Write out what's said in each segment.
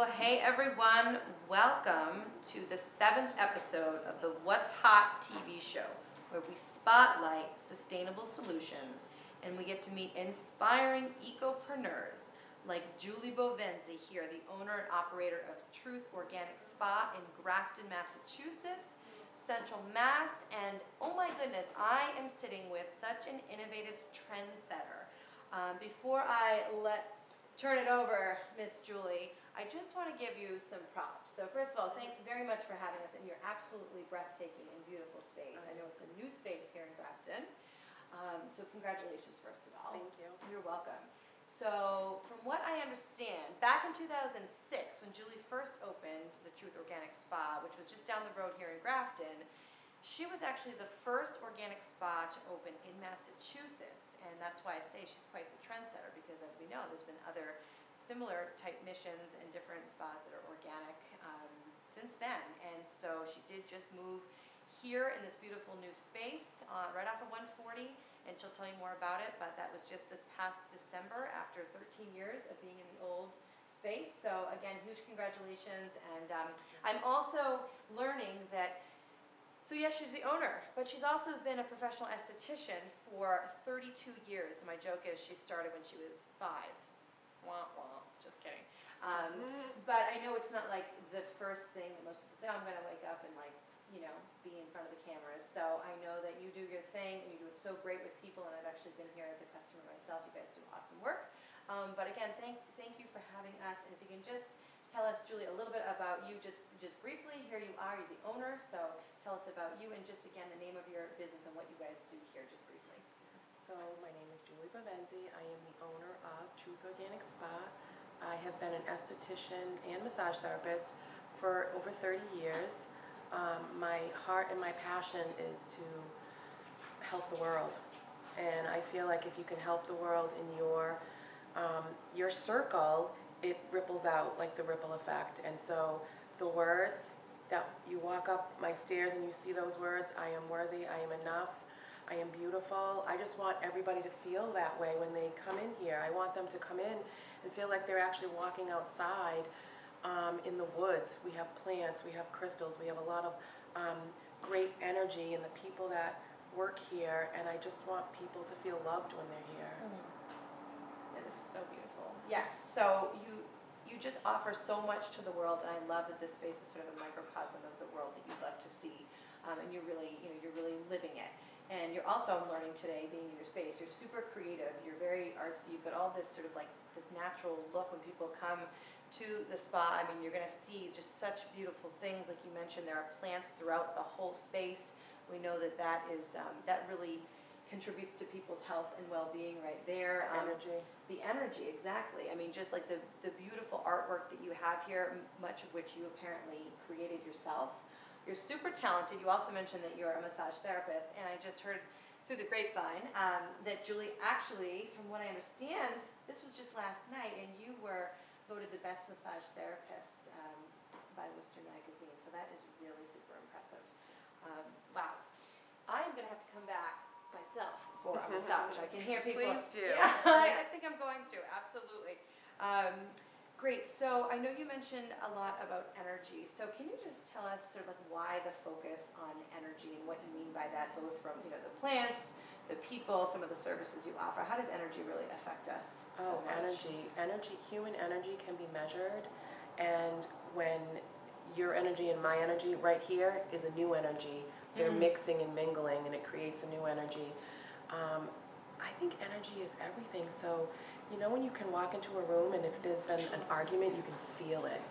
Well, hey everyone, welcome to the 7th episode of the What's Hot TV show, where we spotlight sustainable solutions and we get to meet inspiring ecopreneurs like Julie Bovenzi here, the owner and operator of Truth Organic Spa in Grafton, Massachusetts, Central Mass, and oh my goodness, I am sitting with such an innovative trendsetter. Before I turn it over, Miss Julie, I just want to give you some props. So first of all, thanks very much for having us in your absolutely breathtaking and beautiful space. I know it's a new space here in Grafton. So congratulations, first of all. Thank you. You're welcome. So from what I understand, back in 2006, when Julie first opened the Truth Organic Spa, which was just down the road here in Grafton, she was actually the first organic spa to open in Massachusetts. And that's why I say she's quite the trendsetter, because as we know, there's been other similar type missions and different spas that are organic since then. And so she did just move here in this beautiful new space right off of 140, and she'll tell you more about it, but that was just this past December after 13 years of being in the old space. So again, huge congratulations. And I'm also learning that, so yes, she's the owner, but she's also been a professional esthetician for 32 years. So my joke is she started when she was 5. Wah, wah, just kidding. But I know it's not like the first thing that most people say, oh, I'm going to wake up and be in front of the cameras. So I know that you do your thing and you do it so great with people, and I've actually been here as a customer myself. You guys do awesome work. But again, thank you for having us. And if you can just tell us, Julie, a little bit about you, just briefly. Here you are, you're the owner, so tell us about you and just again the name of your business and what you guys do here, just briefly. So my name is Julie Bovenzi. I am the owner of Truth Organic Spa. I have been an esthetician and massage therapist for over 30 years. My heart and my passion is to help the world, and I feel like if you can help the world in your circle, it ripples out like the ripple effect. And so the words that you walk up my stairs and you see those words, I am worthy, I am enough, I am beautiful. I just want everybody to feel that way when they come in here. I want them to come in and feel like they're actually walking outside in the woods. We have plants, we have crystals, we have a lot of great energy in the people that work here, and I just want people to feel loved when they're here. It is so beautiful. Yes, so you just offer so much to the world, and I love that this space is sort of a microcosm of the world that you'd love to see, and you're really living it. And you're also, I'm learning today, being in your space, you're super creative, you're very artsy, you've got all this sort of like this natural look when people come to the spa. I mean, you're going to see just such beautiful things. Like you mentioned, there are plants throughout the whole space. We know that that really contributes to people's health and well-being right there. Energy. The energy, exactly. I mean, just like the beautiful artwork that you have here, much of which you apparently created yourself. You're super talented. You also mentioned that you're a massage therapist, and I just heard through the grapevine that Julie, actually, from what I understand, this was just last night, and you were voted the best massage therapist by Worcester Magazine. So that is really super impressive. Wow. I am going to have to come back myself for a massage. I can hear people. Please do. Yeah, I think I'm going to. Absolutely. Great. So I know you mentioned a lot about energy. So can you just tell us sort of like why the focus on energy and what you mean by that, both from the plants, the people, some of the services you offer? How does energy really affect us? Oh, energy, human energy can be measured, and when your energy and my energy right here is a new energy. They're mixing and mingling, and it creates a new energy. I think energy is everything. So, when you can walk into a room and if there's been an argument, you can feel it.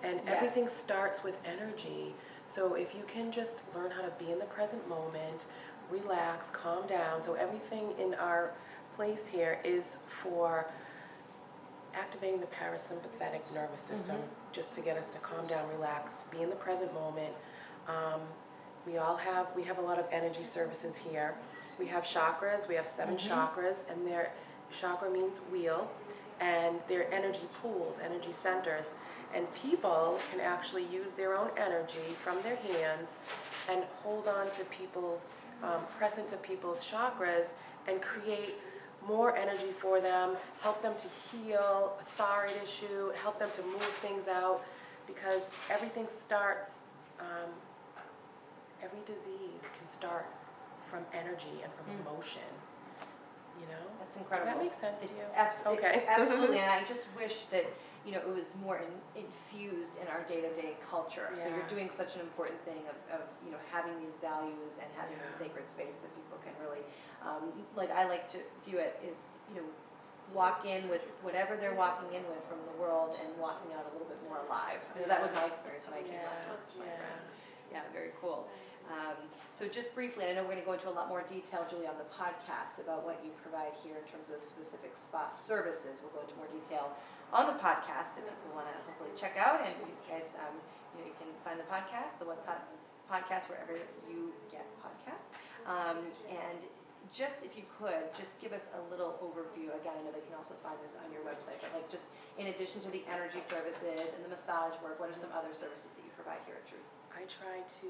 And everything starts with energy. So if you can just learn how to be in the present moment, relax, calm down. So everything in our place here is for activating the parasympathetic nervous system, just to get us to calm down, relax, be in the present moment. We have a lot of energy services here. We have chakras. We have 7 chakras, and their chakra means wheel, and they're energy pools, energy centers. And people can actually use their own energy from their hands and hold on to people's, press into people's chakras and create more energy for them, help them to heal a thyroid issue, help them to move things out, because everything starts, every disease can start from energy and from emotion, you know? That's incredible. Does that make sense to you? Okay. Absolutely, and I just wish that, you know, it was more infused in our day-to-day culture. So you're doing such an important thing of you know, having these values and having this sacred space that people can really, like I like to view it is, you know, walk in with whatever they're walking in with from the world and walking out a little bit more alive. I know that was my experience when I came last month with my friend. Yeah, very cool. So just briefly, and I know we're going to go into a lot more detail, Julie, on the podcast about what you provide here in terms of specific spa services. We'll go into more detail on the podcast that people want to hopefully check out. And you guys, you know, you can find the podcast, the What's Hot podcast, wherever you get podcasts. And just if you could, just give us a little overview. Again, I know they can also find this on your website, but like just in addition to the energy services and the massage work, what are some other services that you provide here at Truth? I try to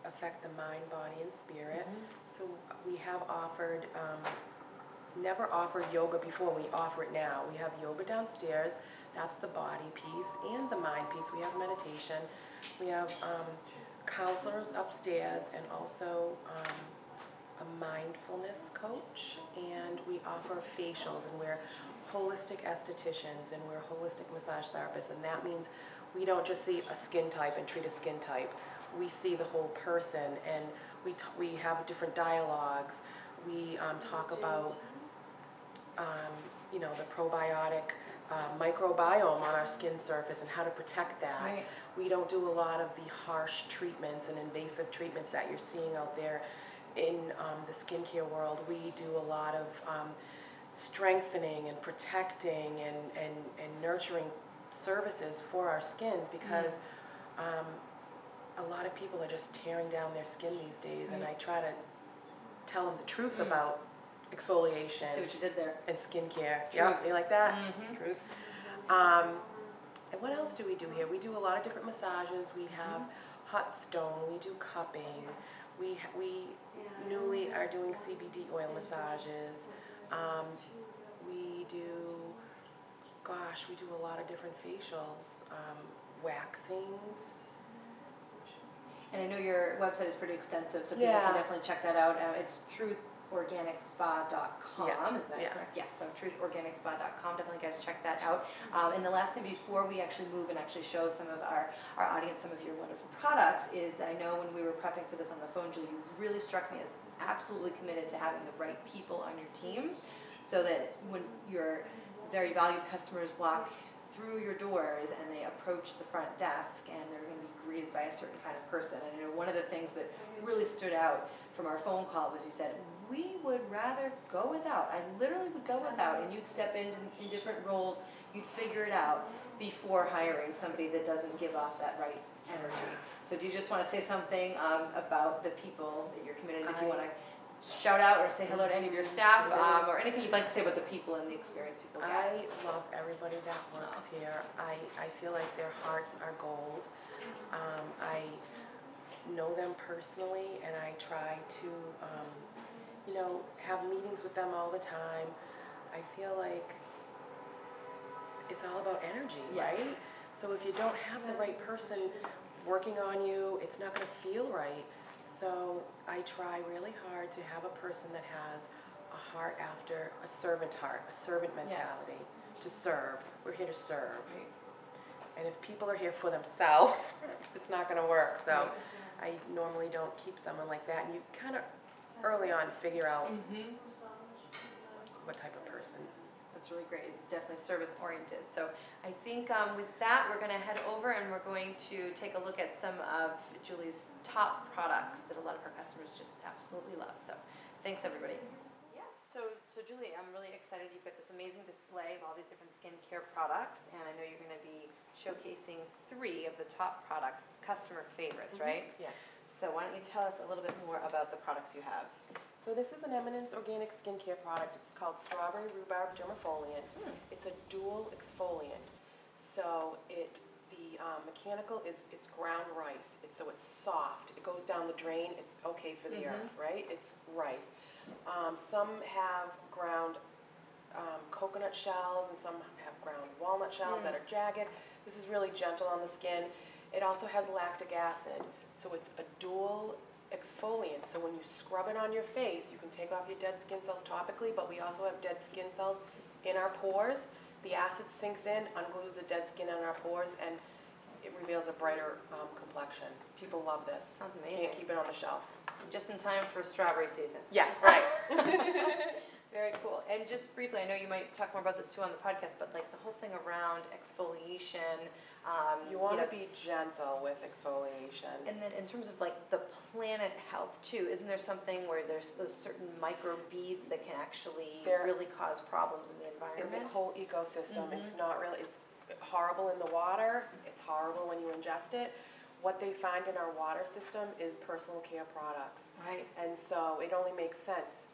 affect the mind, body, and spirit. So we have offered, never offered yoga before. We offer it now. We have yoga downstairs. That's the body piece and the mind piece. We have meditation. We have counselors upstairs and also a mindfulness coach. And we offer facials, and we're holistic estheticians and we're holistic massage therapists. And that means we don't just see a skin type and treat a skin type. We see the whole person, and we have different dialogues. We talk about, you know, the probiotic microbiome on our skin surface and how to protect that. Right. We don't do a lot of the harsh treatments and invasive treatments that you're seeing out there in the skincare world. We do a lot of strengthening and protecting and nurturing services for our skins, because a lot of people are just tearing down their skin these days, and I try to tell them the truth about exfoliation. See what you did there. And skincare. Truth. Yep, you like that? Truth. And what else do we do here? We do a lot of different massages. We have hot stone. We do cupping. We newly are doing CBD oil massages. We do, gosh, we do a lot of different facials, waxings. And I know your website is pretty extensive, so people can definitely check that out. It's truthorganicspa.com, is that correct? Yes, so truthorganicspa.com, definitely guys check that out. And the last thing before we actually move and actually show some of our audience some of your wonderful products is, I know when we were prepping for this on the phone, Julie, you really struck me as absolutely committed to having the right people on your team, so that when your very valued customers walk through your doors and they approach the front desk and they're going to be greeted by a certain kind of person. And I know one of the things that really stood out from our phone call was you said, we would rather go without. I literally would go without, and you'd step in different roles, you'd figure it out before hiring somebody that doesn't give off that right energy. So do you just want to say something about the people that you're committed, if you want to shout out or say hello to any of your staff, or anything you'd like to say about the people and the experience people get? I love everybody that works here. I feel like their hearts are gold. I know them personally, and I try to, you know, have meetings with them all the time. I feel like it's all about energy, right? So if you don't have the right person working on you, it's not going to feel right. So I try really hard to have a person that has a heart after a servant heart, a servant mentality, to serve. We're here to serve. And if people are here for themselves, it's not going to work. So I normally don't keep someone like that. And you kind of early on figure out what type of person. That's really great. Definitely service oriented. So I think with that, we're going to head over and we're going to take a look at some of Julie's top products that a lot of her customers just absolutely love. So thanks, everybody. Yes. So Julie, I'm really excited. You've got this amazing display of all these different skincare products, and I know you're going to be showcasing 3 of the top products, customer favorites, right? Yes. So why don't you tell us a little bit more about the products you have? So this is an Eminence organic skincare product. It's called Strawberry Rhubarb Dermafoliant. It's a dual exfoliant. So the mechanical is, it's ground rice. So it's soft. It goes down the drain. It's okay for the earth, right? It's rice. Some have ground coconut shells, and some have ground walnut shells that are jagged. This is really gentle on the skin. It also has lactic acid, so it's a dual exfoliant. So when you scrub it on your face, you can take off your dead skin cells topically, but we also have dead skin cells in our pores. The acid sinks in, unglues the dead skin in our pores, and it reveals a brighter complexion. People love this. Sounds amazing. Can't keep it on the shelf. Just in time for strawberry season. Yeah, right. Very cool. And just briefly, I know you might talk more about this too on the podcast, but like the whole thing around exfoliation. You want to be gentle with exfoliation. And then in terms of like the planet health too, isn't there something where there's those certain microbeads that can actually really cause problems in the environment? In the whole ecosystem, it's not really, it's horrible in the water, it's horrible when you ingest it. What they find in our water system is personal care products. Right. And so it only makes sense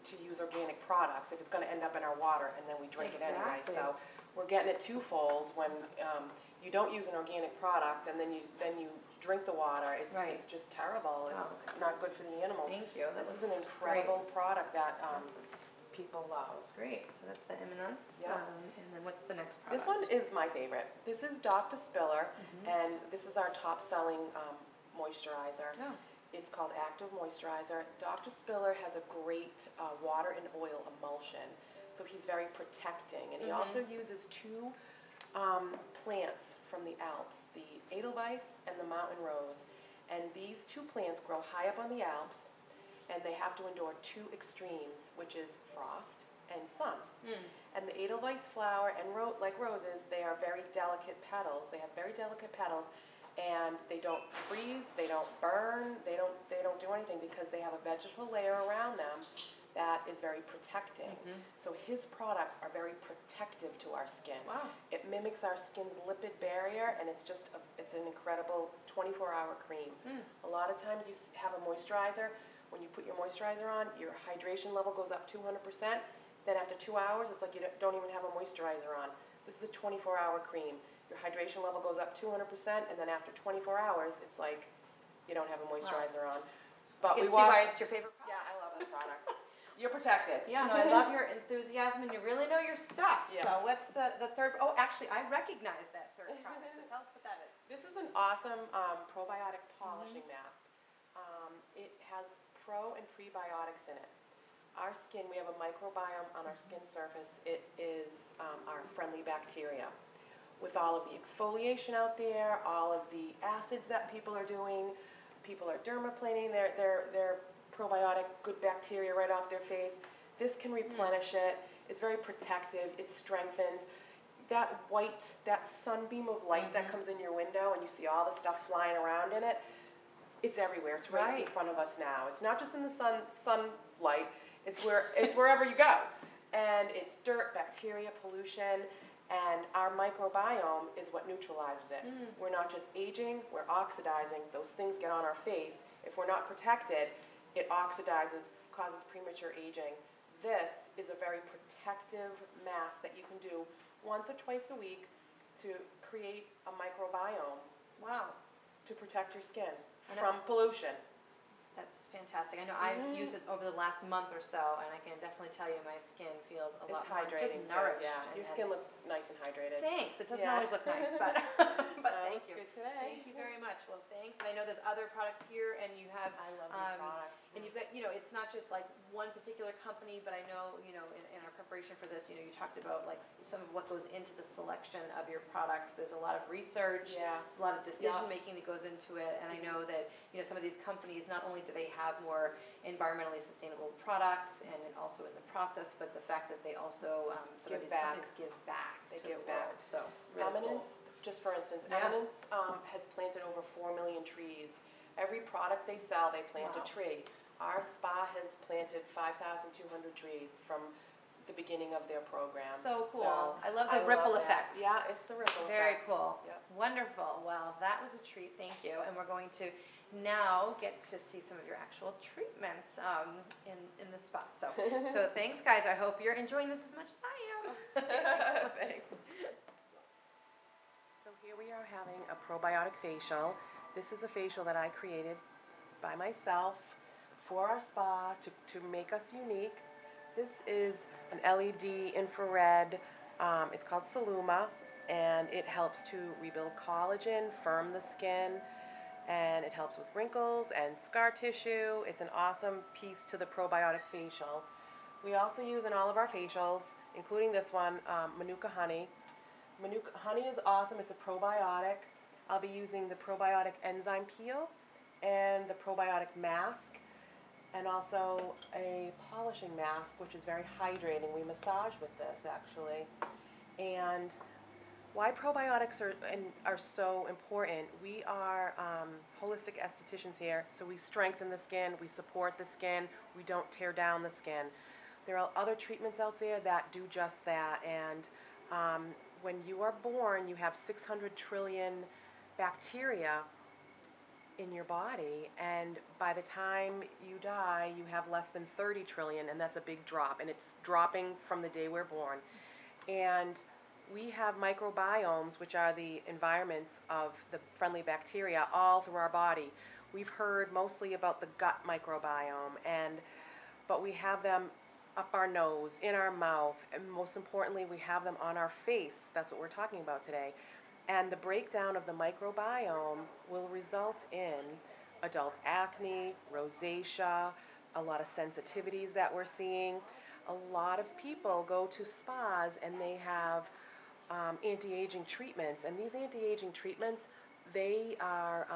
to use organic products if it's going to end up in our water and then we drink it anyway. So we're getting it twofold when you don't use an organic product and then you drink the water. It's just terrible. It's not good for the animals. Thank you. This is an incredible product that people love. Great. So that's the Eminence. Yeah. And then what's the next product? This one is my favorite. This is Dr. Spiller, and this is our top-selling moisturizer. Oh. It's called Active Moisturizer. Dr. Spiller has a great water and oil emulsion, so he's very protecting. And he also uses two plants from the Alps, the Edelweiss and the Mountain Rose. And these two plants grow high up on the Alps, and they have to endure two extremes, which is frost and sun. And the Edelweiss flower, and like roses, they are very delicate petals. They have very delicate petals, and they don't freeze, they don't burn, they don't do anything because they have a vegetable layer around them that is very protecting. So his products are very protective to our skin. Wow. It mimics our skin's lipid barrier, and it's just it's an incredible 24-hour cream. A lot of times you have a moisturizer. When you put your moisturizer on, your hydration level goes up 200%. Then after 2 hours, it's like you don't even have a moisturizer on. This is a 24-hour cream. Your hydration level goes up 200%, and then after 24 hours, it's like you don't have a moisturizer on. But you can see why it's your favorite product. Yeah, I love this product. You're protected. Yeah, no, I love your enthusiasm, and you really know your stuff. Yes. So what's the third? Oh, actually, I recognize that third product. So tell us what that is. This is an awesome probiotic polishing mask. It has pro and prebiotics in it. Our skin, we have a microbiome on our skin surface. It is our friendly bacteria. With all of the exfoliation out there, all of the acids that people are doing, people are dermaplaning their probiotic good bacteria right off their face. This can replenish it. It's very protective. It strengthens. That sunbeam of light that comes in your window and you see all the stuff flying around in it, it's everywhere. It's right in front of us now. It's not just in the sunlight. It's wherever you go. And it's dirt, bacteria, pollution, and our microbiome is what neutralizes it. We're not just aging, we're oxidizing. Those things get on our face. If we're not protected, it oxidizes, causes premature aging. This is a very protective mask that you can do once or twice a week to create a microbiome. Wow. To protect your skin from pollution. That's fantastic. I know I've used it over the last month or so, and I can definitely tell you my skin feels a lot more just nourished. Yeah, your skin looks nice and hydrated. Thanks. It doesn't always look nice, but thank you. Good today. Thank you very much. Well, thanks. And I know there's other products here, and you have. I love these products. And you've got, it's not just like one particular company, but I know, in our preparation for this, you talked about like some of what goes into the selection of your products. There's a lot of research. Yeah. There's a lot of decision making that goes into it, and I know that some of these companies, not only do they have more environmentally sustainable products, and also in the process, but the fact that they also some of these companies give back to the world. So really Eminence, just for instance, Eminence has planted over 4 million trees. Every product they sell, they plant a tree. Our spa has planted 5,200 trees from the beginning of their program. So cool. I love the ripple effects. Yeah, it's the ripple effect. Very cool. Yep. Wonderful. Well, that was a treat. Thank you. And we're going to now get to see some of your actual treatments in the spa. So thanks, guys. I hope you're enjoying this as much as I am. Thanks. So here we are having a probiotic facial. This is a facial that I created by myself for our spa to make us unique. This is an LED infrared, it's called Saluma, and it helps to rebuild collagen, firm the skin, and it helps with wrinkles and scar tissue. It's an awesome piece to the Probiotic Facial. We also use in all of our facials, including this one, Manuka Honey. Manuka Honey is awesome. It's a probiotic. I'll be using the probiotic enzyme peel and the probiotic mask, and also a polishing mask, which is very hydrating. We massage with this, actually. And why probiotics are so important, we are holistic estheticians here, so we strengthen the skin, we support the skin, we don't tear down the skin. There are other treatments out there that do just that, and when you are born, you have 600 trillion bacteria in your body, and by the time you die, you have less than 30 trillion, and that's a big drop, and it's dropping from the day we're born. And we have microbiomes, which are the environments of the friendly bacteria all through our body. We've heard mostly about the gut microbiome, but we have them up our nose, in our mouth, and most importantly, we have them on our face. That's what we're talking about today. And the breakdown of the microbiome will result in adult acne, rosacea, a lot of sensitivities that we're seeing. A lot of people go to spas and they have anti-aging treatments, and these anti-aging treatments, they are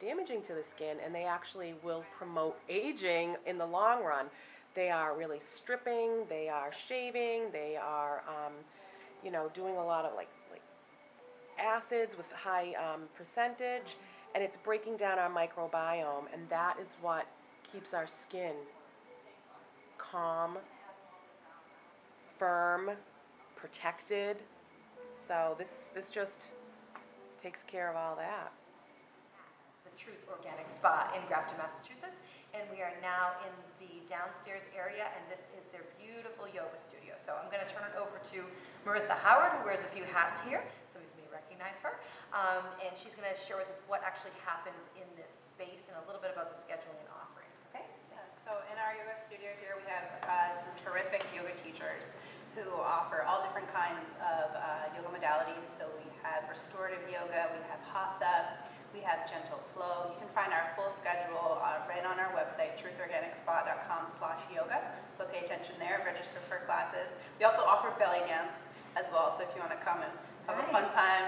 damaging to the skin, and they actually will promote aging in the long run. They are really stripping, they are shaving, they are doing a lot of like acids with high percentage, and it's breaking down our microbiome, and that is what keeps our skin calm, firm, protected. So this just takes care of all that. The Truth Organic Spa in Grafton, Massachusetts, and we are now in the downstairs area, and this is their beautiful yoga studio. So I'm going to turn it over to Marissa Howard, who wears a few hats here. Some of you may recognize her, and she's going to share with us what actually happens in this space and a little bit about the scheduling and offerings. Okay? So in our yoga studio here, we have some terrific yoga teachers who offer all different kinds of yoga modalities. So we have restorative yoga, we have hatha, we have gentle flow. You can find our full schedule right on our website, truthorganicspa.com/yoga. So pay attention there, register for classes. We also offer belly dance as well. So if you want to come and have a fun time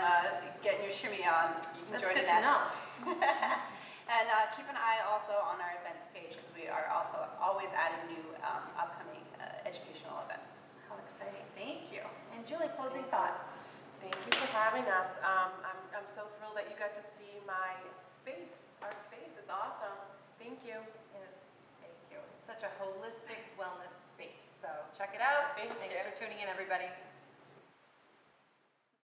getting your shimmy on, you can join in that. That's good to know. And keep an eye also on our events page, because we are also always adding new upcoming educational events. How exciting. Thank you. And Julie, closing thought. Thank you for having us. I'm so thrilled that you got to see my space, our space. It's awesome. Thank you. Yes, thank you. It's such a holistic wellness space. So check it out. Thanks for tuning in, everybody.